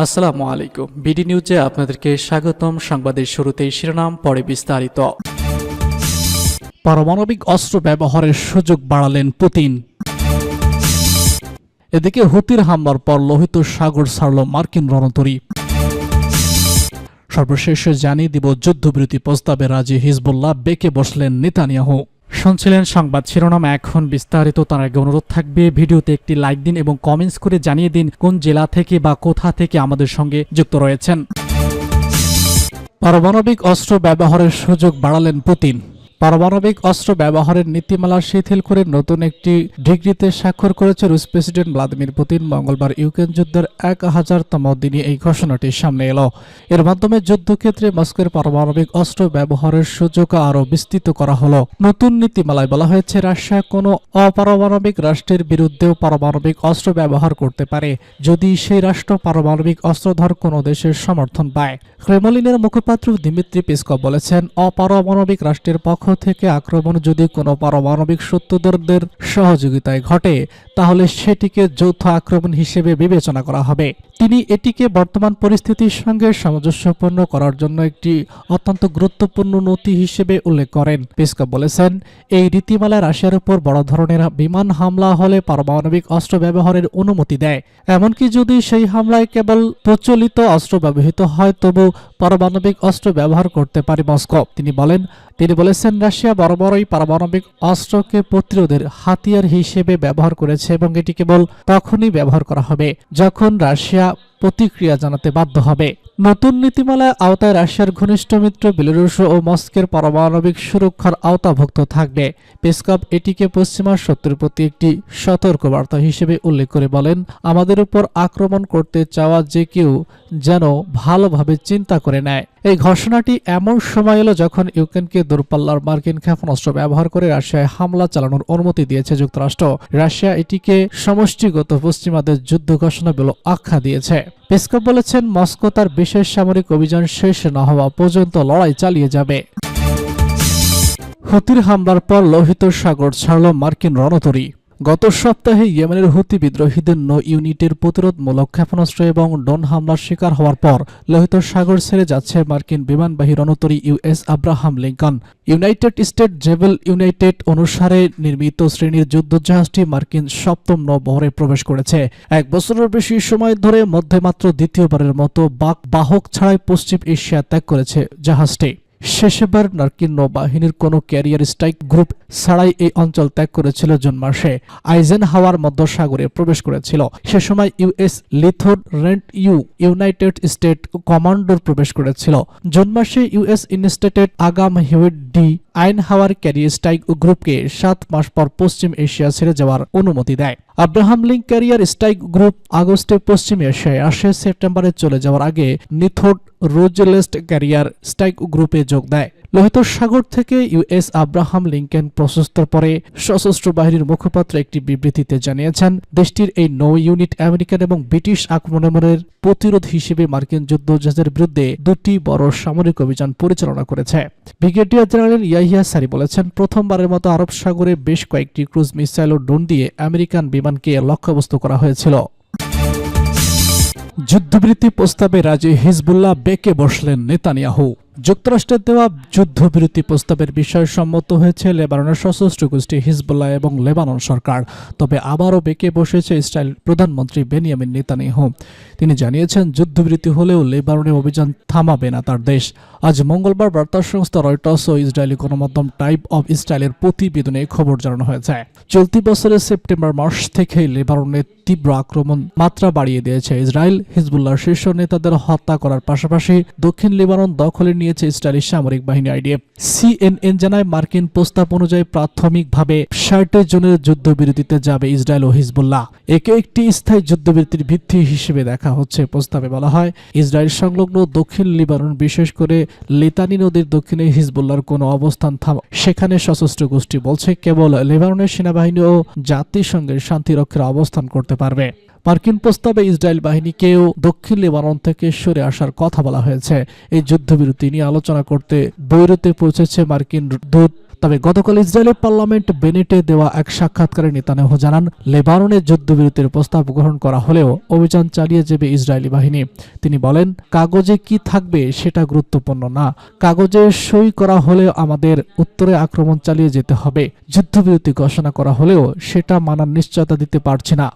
আসসালামু আলাইকুম। বিডি নিউজে আপনাদেরকে স্বাগতম। সংবাদের শুরুতেই শিরোনাম, পরে বিস্তারিত। পারমাণবিক অস্ত্র ব্যবহারের সুযোগ বাড়ালেন পুতিন। এদিকে হুতির হামলার পর লোহিত সাগর ছাড়ল মার্কিন রণতরী। সর্বশেষ জানিয়ে দিব, যুদ্ধবিরতি প্রস্তাবে রাজি হিজবুল্লাহ, বেঁকে বসলেন নেতানিয়াহু। শুনছিলেন সংবাদ শিরোনাম, এখন বিস্তারিত। তার আগে অনুরোধ থাকবে, ভিডিওতে একটি লাইক দিন এবং কমেন্টস করে জানিয়ে দিন কোন জেলা থেকে বা কোথা থেকে আমাদের সঙ্গে যুক্ত রয়েছেন। পারমাণবিক অস্ত্র ব্যবহারের সুযোগ বাড়ালেন পুতিন। পারমাণবিক অস্ত্র ব্যবহারের নীতিমালা শিথিল করে নতুন একটি ডিক্রিতে স্বাক্ষর করেছে রুশ প্রেসিডেন্ট ভ্লাদিমির পুতিন। মঙ্গলবার ইউক্রেন যুদ্ধের 1000তম দিনে এই ঘোষণাটি সামনে এলো। এর মাধ্যমে যুদ্ধক্ষেত্রে মস্কোর পারমাণবিক অস্ত্র ব্যবহারের সুযোগ আরও বিস্তৃত করা হলো। নতুন নীতিমালায় বলা হয়েছে, রাশিয়া কোনো অপারমাণবিক রাষ্ট্রের বিরুদ্ধেও পারমাণবিক অস্ত্র ব্যবহার করতে পারে যদি সেই রাষ্ট্র পারমাণবিক অস্ত্রধর কোনো দেশের সমর্থন পায়। ক্রেমলিনের মুখপাত্র দিমিত্রি পেসকভ বলেছেন, অপারমাণবিক রাষ্ট্রের পক্ষ থেকে আক্রমণ যদি কোনো পারমাণবিক শত্রুদের সহযোগিতায় ঘটে, তাহলে সেটিকে যৌথ আক্রমণ হিসেবে বিবেচনা করা হবে। তিনি এটিকে বর্তমান পরিস্থিতির সঙ্গে সামঞ্জস্যপূর্ণ করার জন্য একটি অত্যন্ত গুরুত্বপূর্ণ নথি হিসেবে উল্লেখ করেন। পেসকভ বলেছেন, এই নীতিমালা রাশিয়ার উপর বড় ধরনের বিমান হামলা হলে পারমাণবিক অস্ত্র ব্যবহারের অনুমতি দেয়। এমনকি যদি সেই হামলায় কেবল প্রচলিত অস্ত্র ব্যবহৃত হয়, তবু পারমাণবিক অস্ত্র ব্যবহার করতে পারে মস্কো। তিনি বলেছেন, রাশিয়া বরাবরই পারমাণবিক অস্ত্রকে প্রতিরোধের হাতিয়ার হিসেবে ব্যবহার করেছে এবং এটি কেবল তখনই ব্যবহার করা হবে যখন রাশিয়া প্রতিক্রিয়া জানাতে বাধ্য হবে। নতুন নীতিমালার আওতায় রাশিয়ার ঘনিষ্ঠ মিত্র বেলারুশ ও মস্কোর পারমাণবিক সুরক্ষার আওতাভুক্ত থাকবে। পেসকভ এটিকে পশ্চিমা শত্রুর প্রতি একটি সতর্কবার্তা হিসেবে উল্লেখ করে বলেন, আমাদের উপর আক্রমণ করতে চাওয়া যে কেউ যেন ভালোভাবে চিন্তা করে নেয়। এই ঘোষণাটি এমন সময় এলো যখন ইউক্রেনকে দূরপাল্লার মার্কিন ক্ষেপণাস্ত্র ব্যবহার করে রাশিয়ায় হামলা চালানোর অনুমতি দিয়েছে যুক্তরাষ্ট্র। রাশিয়া এটিকে সমষ্টিগত পশ্চিমাদের যুদ্ধ ঘোষণা বলে আখ্যা দিয়েছে। পেসকভ বলেছেন, মস্কো তার বিশেষ সামরিক অভিযান শেষ না হওয়া পর্যন্ত লড়াই চালিয়ে যাবে। হুতির হামলার পর লোহিত সাগর ছাড়ল মার্কিন রণতরী। গত সপ্তাহে ইয়েমেনের হুতি বিদ্রোহীদের 9 ইউনিটের প্রতিরোধমূলক ক্ষেপণাস্ত্র এবং ড্রোন হামলার শিকার হওয়ার পর লোহিত সাগর ছেড়ে যাচ্ছে মার্কিন বিমানবাহী রণতরী US Abraham Lincoln. United state জেভেল ইউনাইটেড অনুসারে নির্মিত শ্রেণীর যুদ্ধজাহাজটি মার্কিন 7ম নৌবহরে প্রবেশ করেছে। 1 বছরের বেশি সময় ধরে মধ্যে মাত্র দ্বিতীয়বারের মতো বাহক ছাড়াই পশ্চিম এশিয়া ত্যাগ করেছে জাহাজটি। শেষবার মার্কিন নৌবাহিনীর কোনো ক্যারিয়ার স্ট্রাইক গ্রুপ ছাড়াই এই অঞ্চল ত্যাগ করেছিল জুন মাসে। আইজেনহাওয়ার মধ্যসাগরে প্রবেশ করেছিল। সে সময় ইউএস লিথোরেন্ট ইউনাইটেড স্টেট কমান্ডোর প্রবেশ করেছিল। জুন মাসে ইউএস ইনস্টেটেড আগাম হিউয়েট ডি আইনহাওয়ার ক্যারিয়ার স্ট্রাইক গ্রুপকে 7 মাস পর পশ্চিম এশিয়া ছেড়ে যাওয়ার অনুমতি দেয়। Abraham link career strike group আগস্টে পশ্চিম এশিয়ায় আসে। সেপ্টেম্বরে চলে যাওয়ার আগে নিথোড রোজেলেস্ট ক্যারিয়ার স্ট্রাইক গ্রুপে যোগ দেয়। লোহিত সাগর থেকে ইউএস আব্রাহাম লিঙ্কন প্রশস্তের পরে সশস্ত্র বাহিনীর মুখপাত্র একটি বিবৃতিতে জানিয়েছেন, দেশটির এই 9 ইউনিট আমেরিকান এবং ব্রিটিশ আক্রমণের প্রতিরোধ হিসেবে মার্কিন যুদ্ধজাহাজের বিরুদ্ধে 2টি বড় সামরিক অভিযান পরিচালনা করেছে। ব্রিগেডিয়ার জেনারেল ইয়াহিয়া সারি বলেছেন, প্রথমবারের মতো আরব সাগরে বেশ কয়েকটি ক্রুজ মিসাইল ও ড্রোন দিয়ে আমেরিকান বিমানকে লক্ষ্যবস্তু করা হয়েছিল। যুদ্ধবিরতি প্রস্তাবে রাজি হিজবুল্লাহ, বেঁকে বসলেন নেতানিয়াহু। যুক্তরাষ্ট্রের দেওয়া যুদ্ধবিরতি প্রস্তাবের বিষয়ে সম্মত হয়েছে লেবাননের সশস্ত্র গোষ্ঠী হিজবুল্লাহ এবং লেবানন সরকার। তবে আবারও বেঁকে বসেছে ইসরায়েল প্রধানমন্ত্রী বেনিয়ামিন নেতানিয়াহু। তিনি জানিয়েছেন, যুদ্ধবিরতি হলেও লেবাননে অভিযান থামাবে না তার দেশ। আজ মঙ্গলবার বার্তা সংস্থা রয়টার্স ও ইসরায়েলি গণমাধ্যম টাইপ অব ইসরায়েলের প্রতিবেদনে খবর জানানো হয়েছে, চলতি বছরের সেপ্টেম্বর মাস থেকেই লেবাননে তীব্র আক্রমণ মাত্রা বাড়িয়ে দিয়েছে ইসরায়েল। হিজবুল্লাহর শীর্ষ নেতাদের হত্যা করার পাশাপাশি দক্ষিণ লেবানন দখলে নিয়েছে ইসরায়েলি সামরিক বাহিনী আইডিএফ। সিএনএন জানায়, মার্কিন প্রস্তাব অনুযায়ী প্রাথমিকভাবে 60 জনের যুদ্ধবিরতিতে যাবে ইসরায়েল ও হিজবুল্লাহ। একে একটি স্থায়ী যুদ্ধবিরতির ভিত্তি হিসেবে দেখা হচ্ছে। প্রস্তাবে বলা হয়, ইসরায়েল সংলগ্ন দক্ষিণ লেবানন, বিশেষ করে লিতানি নদীর দক্ষিণে হিজবুল্লাহর কোনো অবস্থান সেখানে সশস্ত্র গোষ্ঠী বলছে কেবল লেবাননের সেনাবাহিনী ও জাতিসংঘের শান্তিরক্ষীরা অবস্থান করতে পারবে। মার্কিন প্রস্তাবে ইসরায়েল বাহিনীকেও দক্ষিণ লেবানন থেকে সরে আসার কথা বলা হয়েছে। এই যুদ্ধবিরতি নিয়ে আলোচনা করতে বৈরুতে পৌঁছেছে মার্কিন দূত তবে গতকাল ইসরায়েলের পার্লামেন্ট বেনেটে দেওয়া এক সাক্ষাৎকারে নেতানিয়াহু জানান, লেবাননে যুদ্ধবিরতির প্রস্তাব গ্রহণ করা হলেও অভিযান চালিয়ে যাবে ইসরায়েলি বাহিনী। তিনি বলেন, কাগজে কি থাকবে সেটা গুরুত্বপূর্ণ না, কাগজে সই করা হলে আমাদের উত্তরে আক্রমণ চালিয়ে যেতে হবে। যুদ্ধবিরতি ঘোষণা করা হলেও সেটা মানার নিশ্চয়তা দিতে পারছি না।